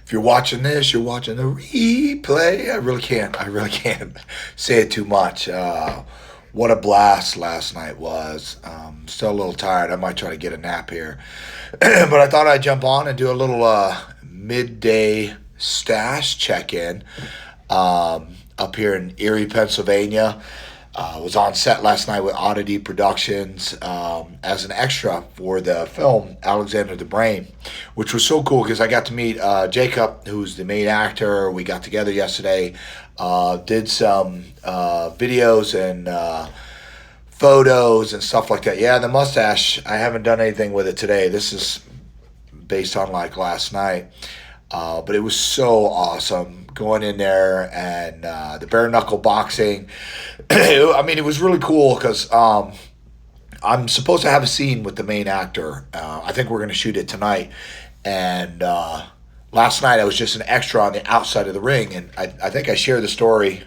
if you're watching this, you're watching the replay. I really can't say it too much. What a blast last night was. Still a little tired. I might try to get a nap here. But I thought I'd jump on and do a little midday stash check-in up here in Erie, Pennsylvania. Was on set last night with Oddity Productions as an extra for the film Alexander the Brain, which was so cool because I got to meet Jacob, who's the main actor. We got together yesterday, did some videos and photos and stuff like that. Yeah, the mustache, I haven't done anything with it today. This is based on like last night. But it was so awesome going in there and the bare knuckle boxing. I mean, it was really cool because I'm supposed to have a scene with the main actor. I think we're going to shoot it tonight. And last night I was just an extra on the outside of the ring. And I think I shared the story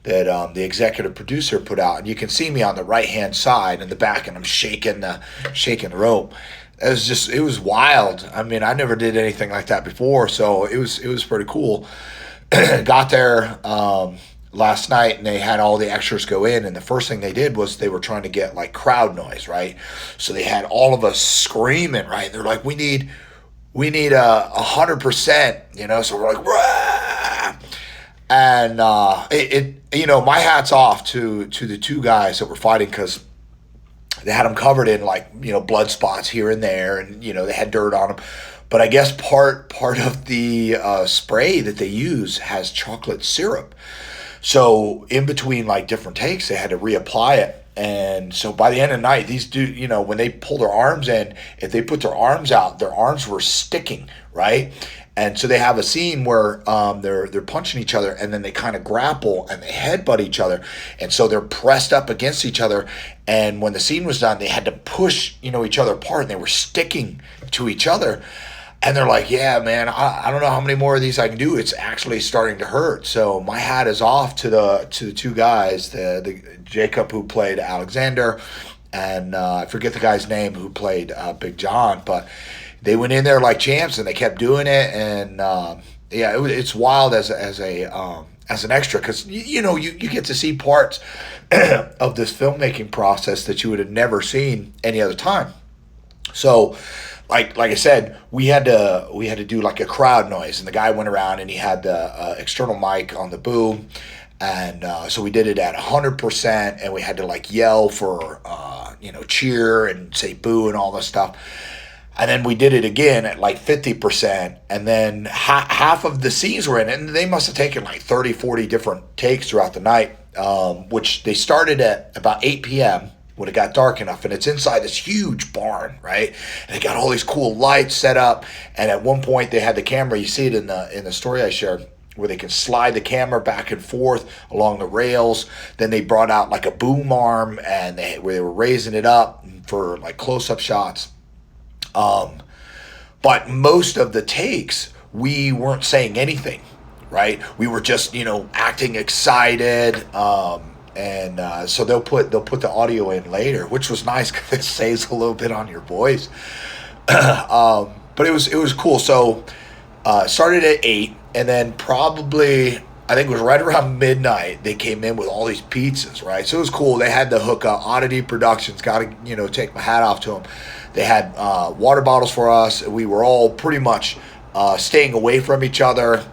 that the executive producer put out. And you can see me on the right-hand side in the back, and I'm shaking the rope. It was wild. I mean, I never did anything like that before, so it was pretty cool. Got there last night, and they had all the extras go in, and the first thing they did was they were trying to get like crowd noise, right? So they had all of us screaming, right? They're like, we need 100%, you know. So we're like, "Rah!" And my hat's off to the two guys that were fighting because they had them covered in like, blood spots here and there, and, they had dirt on them. But I guess part of the spray that they use has chocolate syrup. So in between like different takes, they had to reapply it. And so by the end of the night, these dudes, when they pull their arms in, if they put their arms out, their arms were sticking, right? And so they have a scene where they're punching each other, and then they kind of grapple and they headbutt each other, and so they're pressed up against each other. And when the scene was done, they had to push each other apart, and they were sticking to each other. And they're like, "Yeah, man, I don't know how many more of these I can do. It's actually starting to hurt." So my hat is off to the two guys, the Jacob who played Alexander, and I forget the guy's name who played Big John, but they went in there like champs, and they kept doing it. And it's wild as an extra because you get to see parts of this filmmaking process that you would have never seen any other time. So, like I said, we had to do like a crowd noise, and the guy went around and he had the external mic on the boom, and so we did it at 100%, and we had to like yell for cheer and say boo and all this stuff. And then we did it again at like 50%. And then half of the scenes were in it. And they must have taken like 30, 40 different takes throughout the night, which they started at about 8 p.m. when it got dark enough. And it's inside this huge barn, right? And they got all these cool lights set up. And at one point they had the camera, you see it in the story I shared, where they can slide the camera back and forth along the rails. Then they brought out like a boom arm, and where they were raising it up for like close-up shots. But most of the takes, we weren't saying anything, right? We were just, acting excited. So they'll put the audio in later, which was nice because it saves a little bit on your voice. But it was cool. So, started at 8, and then probably, I think it was right around midnight, they came in with all these pizzas, right? So it was cool. They had the hookup. Oddity Productions, got to, take my hat off to them. They had water bottles for us. We were all pretty much staying away from each other.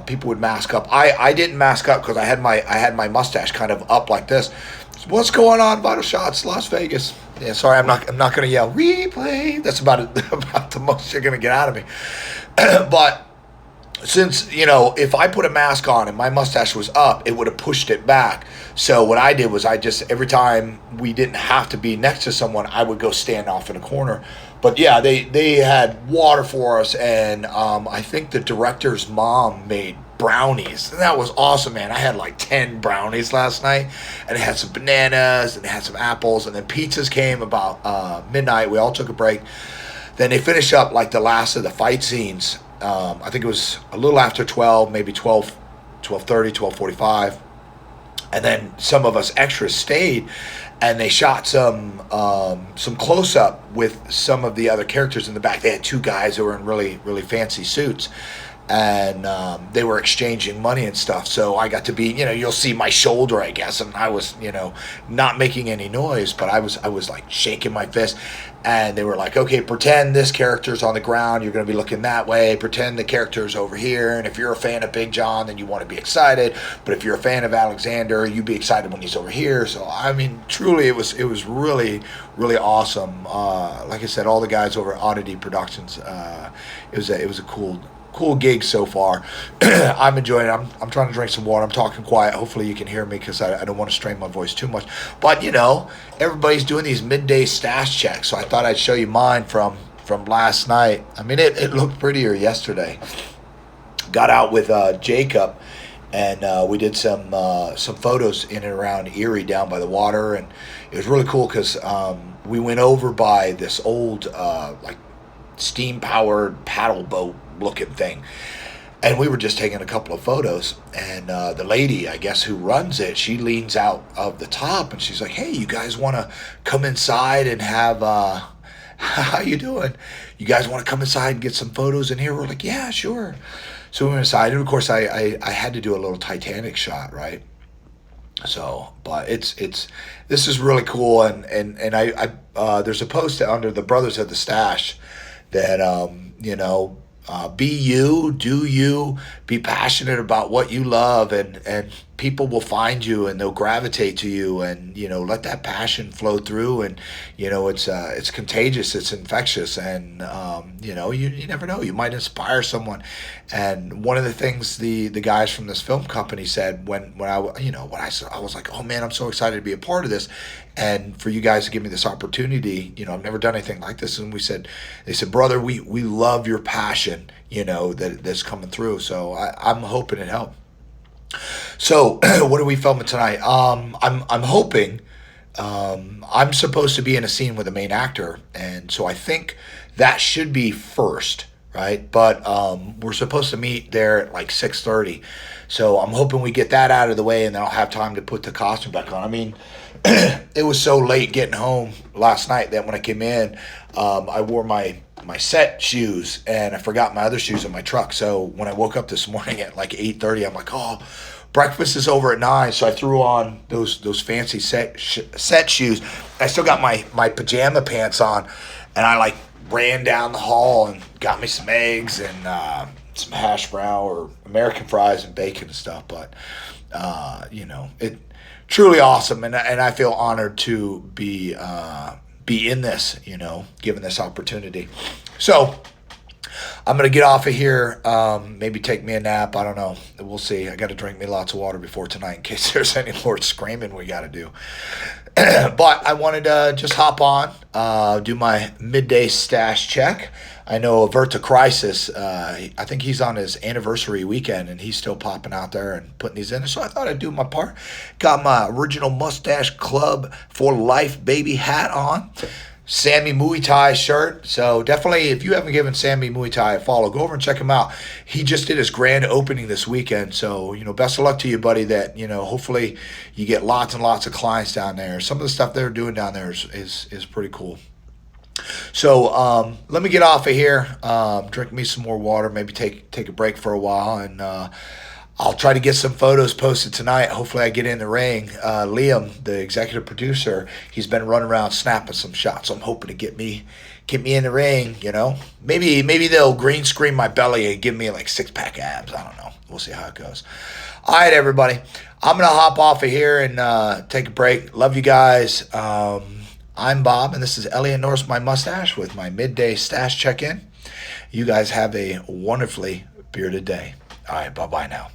People would mask up. I didn't mask up because I had my mustache kind of up like this. What's going on, Vital Shots, Las Vegas? Yeah, sorry, I'm not going to yell replay. That's about the most you're going to get out of me. But since, if I put a mask on and my mustache was up, it would have pushed it back. So what I did was every time we didn't have to be next to someone, I would go stand off in a corner. But yeah, they had water for us, and I think the director's mom made brownies. And that was awesome, man. I had like 10 brownies last night, and it had some bananas, and it had some apples, and then pizzas came about midnight. We all took a break. Then they finished up like the last of the fight scenes. I think it was a little after 12, maybe 12, 12:30, 12:45. And then some of us extras stayed, and they shot some close-up with some of the other characters in the back. They had two guys who were in really, really fancy suits. and they were exchanging money and stuff. So I got to be, you'll see my shoulder, I guess, and I was, not making any noise, but I was like shaking my fist. And they were like, okay, pretend this character's on the ground. You're going to be looking that way. Pretend the character's over here. And if you're a fan of Big John, then you want to be excited. But if you're a fan of Alexander, you be excited when he's over here. So, I mean, truly, it was really, really awesome. Like I said, all the guys over at Oddity Productions, it was a cool gig so far. I'm enjoying it. I'm trying to drink some water. I'm talking quiet. Hopefully you can hear me because I don't want to strain my voice too much. But, everybody's doing these midday stash checks. So I thought I'd show you mine from last night. I mean, it looked prettier yesterday. Got out with Jacob, and we did some photos in and around Erie down by the water. And it was really cool because we went over by this old, like, steam-powered paddle boat looking thing, and we were just taking a couple of photos, and the lady, I guess, who runs it, she leans out of the top and she's like, hey, you guys want to come inside and have how you doing, you guys want to come inside and get some photos in here? We're like, yeah, sure. So we went inside, and of course I had to do a little Titanic shot, right? So, but this is really cool, and I there's a post under the Brothers of the Stash that be you, do you, be passionate about what you love, and people will find you and they'll gravitate to you, and let that passion flow through, and it's contagious, it's infectious, and you never know, you might inspire someone. And one of the things the guys from this film company said when I was like, oh man, I'm so excited to be a part of this, and for you guys to give me this opportunity. I've never done anything like this, and they said, brother, we love your passion, that's coming through. So I'm hoping it helped. So what are we filming tonight? I'm hoping, I'm supposed to be in a scene with the main actor, and so I think that should be first, right? But we're supposed to meet there at like 6:30, so I'm hoping we get that out of the way, and then I'll have time to put the costume back on. I mean, it was so late getting home last night that when I came in, I wore my set shoes, and I forgot my other shoes in my truck. So when I woke up this morning at like 8:30, I'm like, oh, breakfast is over at 9. So I threw on those fancy set shoes. I still got my pajama pants on, and I like ran down the hall and got me some eggs and some hash brown or American fries and bacon and stuff. But it truly awesome, and I feel honored to be in this, given this opportunity. So I'm going to get off of here, maybe take me a nap. I don't know. We'll see. I got to drink me lots of water before tonight in case there's any more screaming we got to do. But I wanted to just hop on, do my midday stash check. I know Averta Crisis, I think he's on his anniversary weekend, and he's still popping out there and putting these in. So I thought I'd do my part. Got my original Mustache Club for Life baby hat on. Sammy Muay Thai shirt. So definitely, if you haven't given Sammy Muay Thai a follow, go over and check him out. He just did his grand opening this weekend. So, best of luck to you, buddy, that, hopefully you get lots and lots of clients down there. Some of the stuff they're doing down there is pretty cool. So let me get off of here, drink me some more water, maybe take a break for a while, and I'll try to get some photos posted tonight. Hopefully I get in the ring. Liam, the executive producer, he's been running around snapping some shots. So I'm hoping to get me in the ring, Maybe they'll green screen my belly and give me like 6-pack abs. I don't know. We'll see how it goes. All right, everybody. I'm going to hop off of here and take a break. Love you guys. I'm Bob, and this is Elliot Norris, my mustache, with my midday stash check-in. You guys have a wonderfully bearded day. All right, bye-bye now.